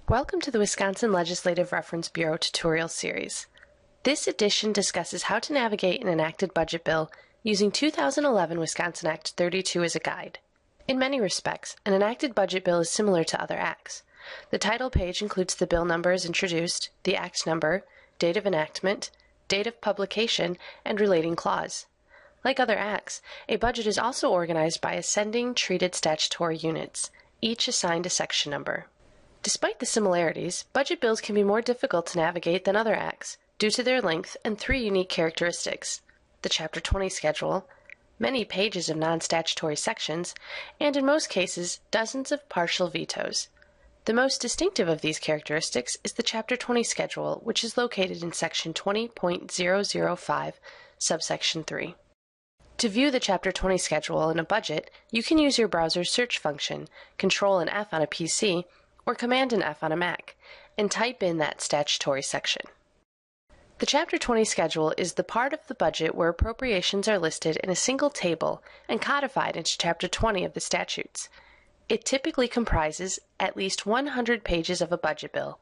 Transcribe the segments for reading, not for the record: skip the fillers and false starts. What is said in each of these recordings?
Welcome to the Wisconsin Legislative Reference Bureau tutorial series. This edition discusses how to navigate an enacted budget bill using 2011 Wisconsin Act 32 as a guide. In many respects, an enacted budget bill is similar to other acts. The title page includes the bill number as introduced, the act number, date of enactment, date of publication, and relating clause. Like other acts, a budget is also organized by ascending treated statutory units, each assigned a section number. Despite the similarities, budget bills can be more difficult to navigate than other acts due to their length and three unique characteristics: the Chapter 20 schedule, many pages of non-statutory sections, and in most cases, dozens of partial vetoes. The most distinctive of these characteristics is the Chapter 20 schedule, which is located in Section 20.005, subsection 3. To view the Chapter 20 schedule in a budget, you can use your browser's search function, Control and F on a PC, or Command and F on a Mac, and type in that statutory section. The Chapter 20 schedule is the part of the budget where appropriations are listed in a single table and codified into Chapter 20 of the statutes. It typically comprises at least 100 pages of a budget bill.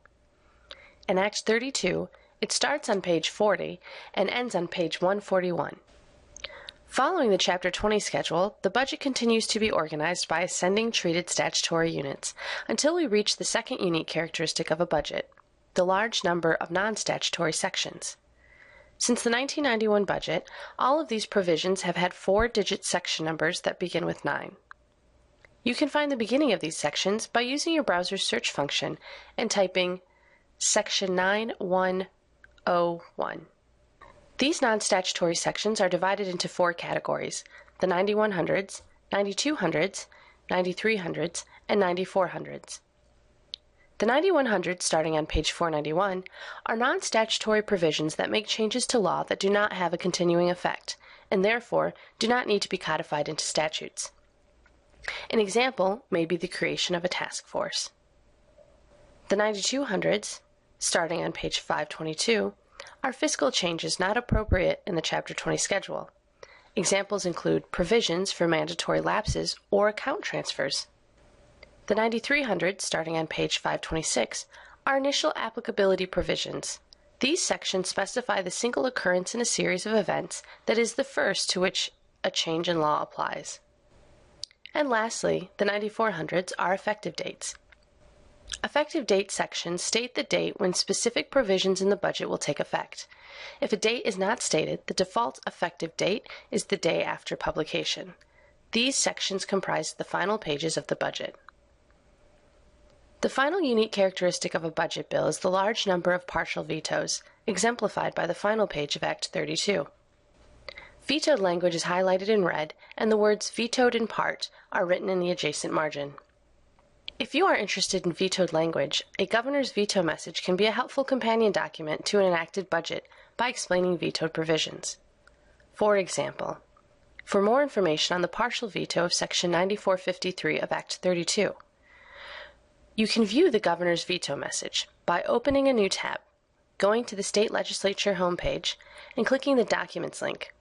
In Act 32, it starts on page 40 and ends on page 141. Following the Chapter 20 schedule, the budget continues to be organized by ascending treated statutory units until we reach the second unique characteristic of a budget, the large number of non-statutory sections. Since the 1991 budget, all of these provisions have had 4-digit section numbers that begin with 9. You can find the beginning of these sections by using your browser's search function and typing Section 9101. These non-statutory sections are divided into 4 categories: the 9100s, 9200s, 9300s, and 9400s. The 9100s, starting on page 491, are non-statutory provisions that make changes to law that do not have a continuing effect, and therefore do not need to be codified into statutes. An example may be the creation of a task force. The 9200s, starting on page 522, are fiscal changes not appropriate in the Chapter 20 schedule. Examples include provisions for mandatory lapses or account transfers. The 9300s, starting on page 526, are initial applicability provisions. These sections specify the single occurrence in a series of events that is the first to which a change in law applies. And lastly, the 9400s are effective dates. Effective date sections state the date when specific provisions in the budget will take effect. If a date is not stated, the default effective date is the day after publication. These sections comprise the final pages of the budget. The final unique characteristic of a budget bill is the large number of partial vetoes, exemplified by the final page of Act 32. Vetoed language is highlighted in red, and the words "vetoed in part" are written in the adjacent margin. If you are interested in vetoed language, a governor's veto message can be a helpful companion document to an enacted budget by explaining vetoed provisions. For example, for more information on the partial veto of Section 9453 of Act 32, you can view the governor's veto message by opening a new tab, going to the state legislature homepage, and clicking the Documents link.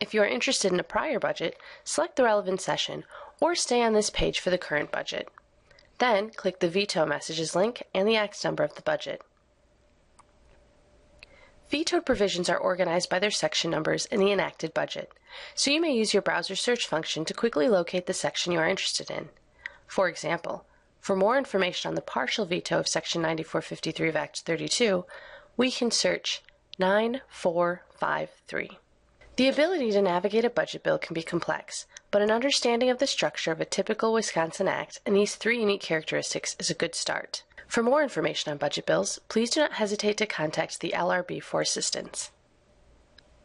If you are interested in a prior budget, select the relevant session or stay on this page for the current budget. Then, click the Veto Messages link and the act number of the budget. Vetoed provisions are organized by their section numbers in the enacted budget, so you may use your browser search function to quickly locate the section you are interested in. For example, for more information on the partial veto of Section 9453 of Act 32, we can search 9453. The ability to navigate a budget bill can be complex, but an understanding of the structure of a typical Wisconsin Act and these 3 unique characteristics is a good start. For more information on budget bills, please do not hesitate to contact the LRB for assistance.